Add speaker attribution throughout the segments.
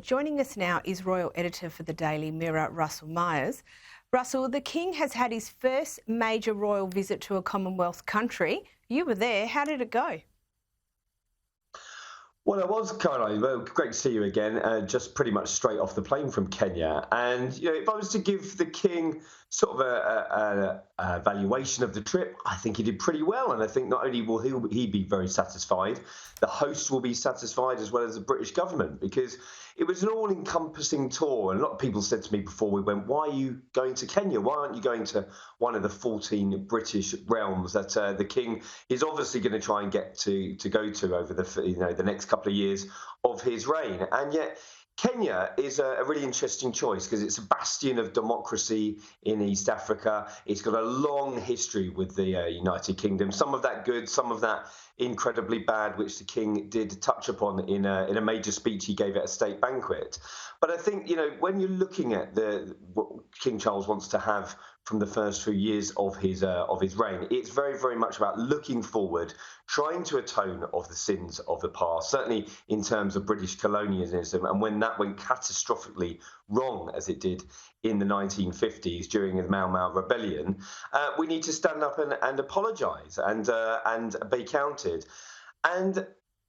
Speaker 1: Joining us now is Royal Editor for the Daily Mirror, Russell Myers. Russell, the King has had his first major royal visit to a Commonwealth country. You were there. How did it go?
Speaker 2: Well, it was, Caroline. Well, great to see you again. Just pretty much straight off the plane from Kenya. And, if I was to give the King sort of a valuation of the trip, I think he did pretty well. And I think not only will he be very satisfied, the host will be satisfied as well as the British government, because it was an all-encompassing tour. And a lot of people said to me before we went, why are you going to Kenya? Why aren't you going to one of the 14 British realms that the King is obviously going to try and get to go to over the next couple of years of his reign? And yet Kenya is a really interesting choice because it's a bastion of democracy in East Africa. It's got a long history with the United Kingdom, some of that good, some of that incredibly bad, which the King did touch upon in a major speech he gave at a state banquet. But I think, when you're looking at what King Charles wants to have from the first few years of his reign, it's very, very much about looking forward, trying to atone of the sins of the past, certainly in terms of British colonialism. And when that went catastrophically wrong, as it did in the 1950s during the Mau Mau rebellion, we need to stand up and apologise and be counted. And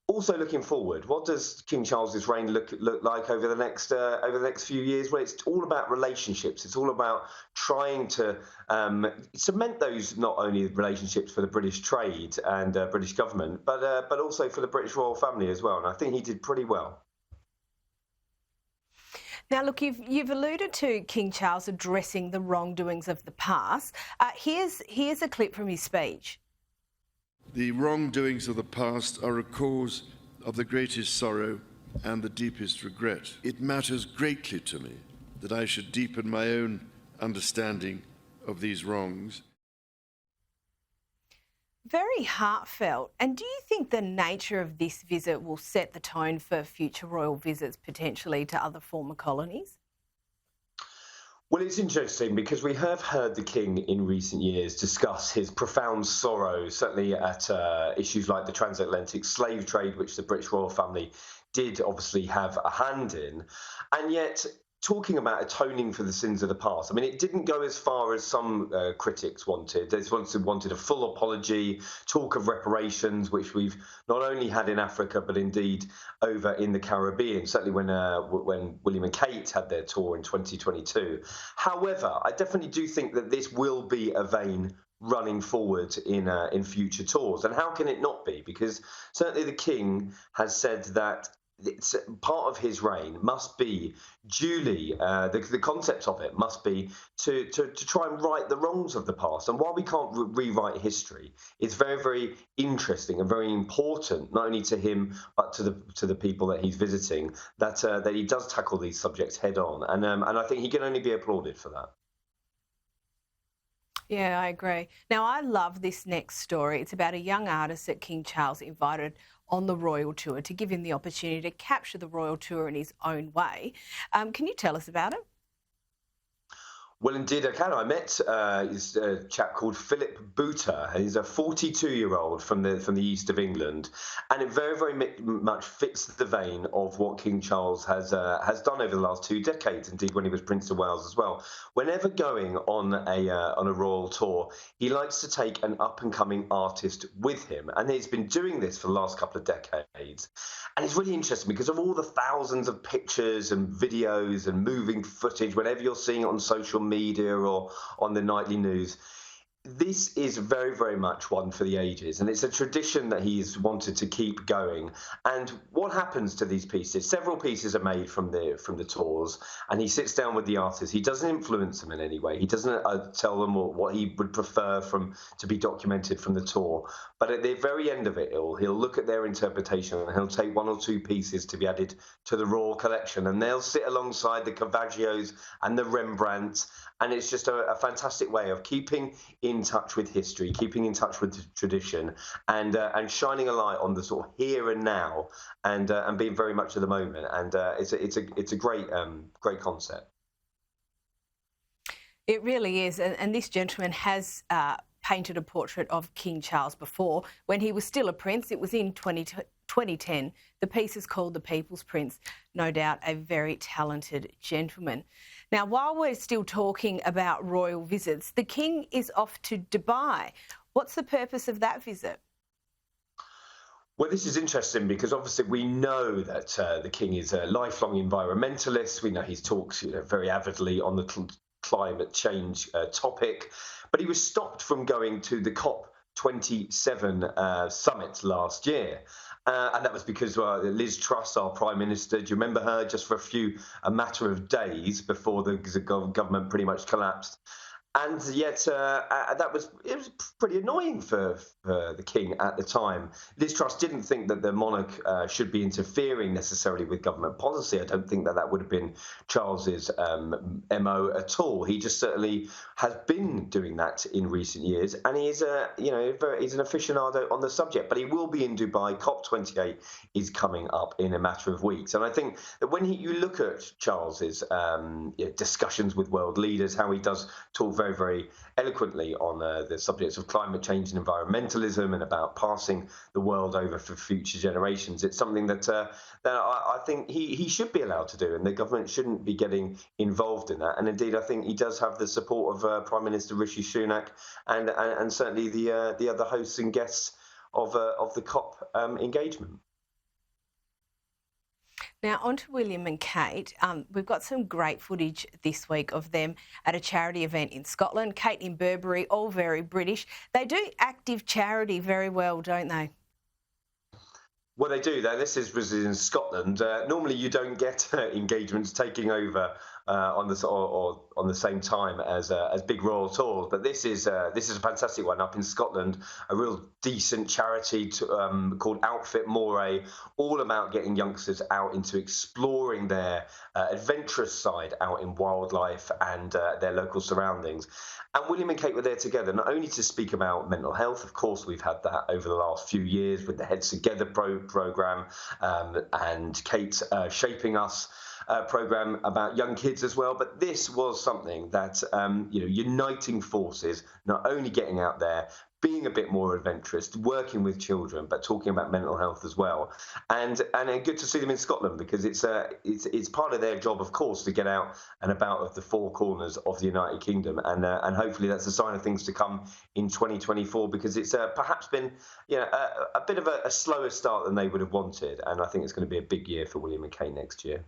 Speaker 2: also looking forward, what does King Charles's reign look like over the next few years? Well, it's all about relationships. It's all about trying to cement those, not only relationships for the British trade and British government, but also for the British royal family as well. And I think he did pretty well.
Speaker 1: Now, look, you've alluded to King Charles addressing the wrongdoings of the past. Here's a clip from his speech.
Speaker 3: The wrongdoings of the past are a cause of the greatest sorrow and the deepest regret. It matters greatly to me that I should deepen my own understanding of these wrongs.
Speaker 1: Very heartfelt. And do you think the nature of this visit will set the tone for future royal visits, potentially to other former colonies?
Speaker 2: Well, it's interesting because we have heard the King in recent years discuss his profound sorrow, certainly at issues like the transatlantic slave trade, which the British royal family did obviously have a hand in. And yet, talking about atoning for the sins of the past, I mean, it didn't go as far as some critics wanted. They wanted a full apology, talk of reparations, which we've not only had in Africa, but indeed over in the Caribbean, certainly when William and Kate had their tour in 2022. However, I definitely do think that this will be a vein running forward in future tours. And how can it not be? Because certainly the King has said that it's part of his reign must be duly the concept of it must be to try and right the wrongs of the past. And while we can't rewrite history, it's very, very interesting and very important, not only to him but to the people that he's visiting, that he does tackle these subjects head on. And I think he can only be applauded for that.
Speaker 1: Yeah, I agree. Now, I love this next story. It's about a young artist that King Charles invited on the royal tour to give him the opportunity to capture the royal tour in his own way. Can you tell us about it?
Speaker 2: Well, indeed, I can. I met this chap called Philip Booter. He's a 42-year-old from the east of England, and it very, very much fits the vein of what King Charles has done over the last 2 decades. Indeed, when he was Prince of Wales as well. Whenever going on a royal tour, he likes to take an up-and-coming artist with him, and he's been doing this for the last couple of decades. And it's really interesting because of all the thousands of pictures and videos and moving footage, whenever you're seeing it on social media or on the nightly news, this is very, very much one for the ages, and it's a tradition that he's wanted to keep going. And what happens to these pieces? Several pieces are made from the tours, and he sits down with the artists. He doesn't influence them in any way. He doesn't tell them what he would prefer to be documented from the tour. But at the very end of it, he'll look at their interpretation, and he'll take 1 or 2 pieces to be added to the royal collection, and they'll sit alongside the Caravaggios and the Rembrandts. And it's just a fantastic way of keeping in touch with history, keeping in touch with the tradition, and shining a light on the sort of here and now, and being very much of the moment. And it's a great concept.
Speaker 1: It really is, and this gentleman has painted a portrait of King Charles before when he was still a prince. It was in 2010. The piece is called The People's Prince. No doubt a very talented gentleman. Now, while we're still talking about royal visits, the King is off to Dubai. What's the purpose of that visit?
Speaker 2: Well, this is interesting because obviously we know that the King is a lifelong environmentalist. We know he talks very avidly on the climate change topic, but he was stopped from going to the COP27 summit last year. And that was because Liz Truss, our Prime Minister, do you remember her, just for a matter of days before the government pretty much collapsed. And yet, it was pretty annoying for the King at the time. Liz Truss didn't think that the monarch should be interfering necessarily with government policy. I don't think that would have been Charles's MO at all. He just certainly has been doing that in recent years, and he's he's an aficionado on the subject. But he will be in Dubai. COP28 is coming up in a matter of weeks, and I think that when you look at Charles's discussions with world leaders, how he does talk very, very eloquently on the subjects of climate change and environmentalism and about passing the world over for future generations. It's something that I think he should be allowed to do, and the government shouldn't be getting involved in that. And indeed, I think he does have the support of Prime Minister Rishi Sunak and certainly the other hosts and guests of the COP engagement.
Speaker 1: Now, on to William and Kate. We've got some great footage this week of them at a charity event in Scotland. Kate in Burberry, all very British. They do active charity very well, don't they?
Speaker 2: Well, they do. This was in Scotland. Normally, you don't get engagements taking over on the same time as big royal tours, but this is a fantastic one up in Scotland. A real decent charity called Outfit Moray, all about getting youngsters out into exploring their adventurous side out in wildlife and their local surroundings. And William and Kate were there together, not only to speak about mental health. Of course, we've had that over the last few years with the Heads Together programme and Kate Shaping Us programme about young kids as well. But this was something that, uniting forces, not only getting out there, being a bit more adventurous, working with children, but talking about mental health as well. And good to see them in Scotland, because it's part of their job, of course, to get out and about of the four corners of the United Kingdom. And hopefully that's a sign of things to come in 2024, because it's perhaps been a bit of a slower start than they would have wanted. And I think it's going to be a big year for William and Kate next year.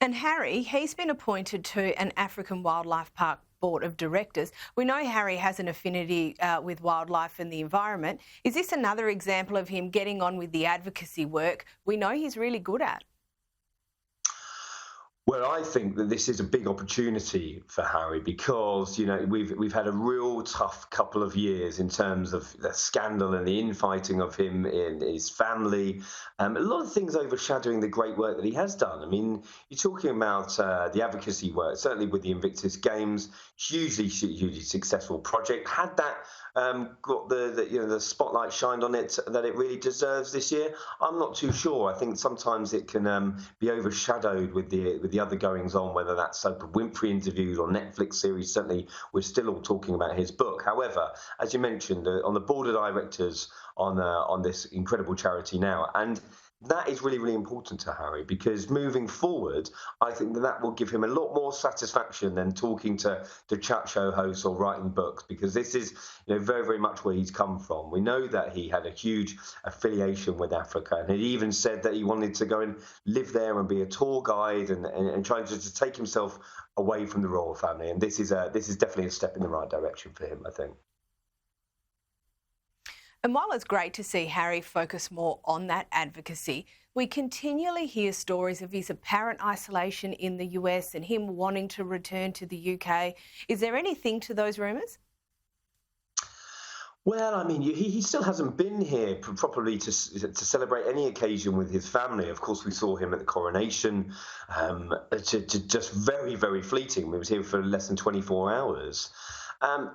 Speaker 1: And Harry, he's been appointed to an African Wildlife Park Board of Directors. We know Harry has an affinity with wildlife and the environment. Is this another example of him getting on with the advocacy work we know he's really good at?
Speaker 2: Well, I think that this is a big opportunity for Harry, because we've had a real tough couple of years in terms of the scandal and the infighting of him in his family. A lot of things overshadowing the great work that he has done. I mean, you're talking about the advocacy work, certainly with the Invictus Games, hugely successful project. Had that got the spotlight shined on it that it really deserves this year? I'm not too sure. I think sometimes it can be overshadowed with the other goings on, whether that's Oprah Winfrey interviews or Netflix series. Certainly, we're still all talking about his book. However, as you mentioned, on the board of directors on this incredible charity now, and that is really, really important to Harry, because moving forward, I think that will give him a lot more satisfaction than talking to chat show hosts or writing books, because this is very, very much where he's come from. We know that he had a huge affiliation with Africa, and he even said that he wanted to go and live there and be a tour guide and trying to take himself away from the royal family. And this is definitely a step in the right direction for him, I think.
Speaker 1: And while it's great to see Harry focus more on that advocacy, we continually hear stories of his apparent isolation in the US and him wanting to return to the UK. Is there anything to those rumours?
Speaker 2: Well, I mean, he still hasn't been here properly to celebrate any occasion with his family. Of course, we saw him at the coronation, just very, very fleeting. He was here for less than 24 hours.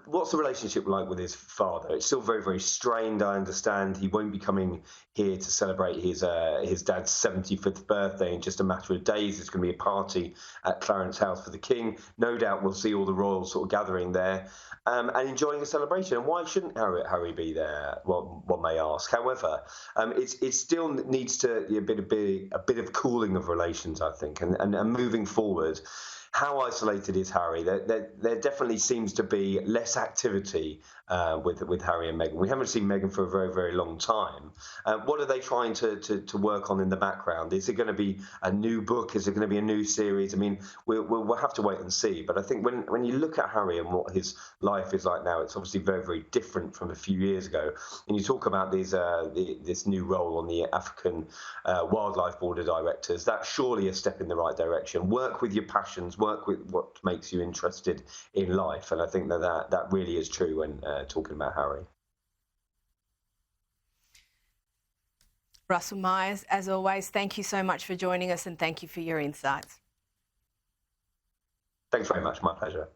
Speaker 2: What's the relationship like with his father? It's still very, very strained. I understand he won't be coming here to celebrate his dad's 75th birthday in just a matter of days. There's going to be a party at Clarence House for the King. No doubt we'll see all the royals sort of gathering there and enjoying a celebration. And why shouldn't Harry be there? Well, one may ask. However, it still needs to be a bit of cooling of relations, I think, and moving forward. How isolated is Harry? There definitely seems to be less activity with Harry and Meghan. We haven't seen Meghan for a very, very long time. What are they trying to work on in the background? Is it going to be a new book? Is it going to be a new series? I mean, we'll have to wait and see. But I think when you look at Harry and what his life is like now, it's obviously very, very different from a few years ago. And you talk about this new role on the African Wildlife Board of Directors. That's surely a step in the right direction. Work with your passions. Work with what makes you interested in life. And I think that really is true when talking about Harry.
Speaker 1: Russell Myers, as always, thank you so much for joining us and thank you for your insights.
Speaker 2: Thanks very much. My pleasure.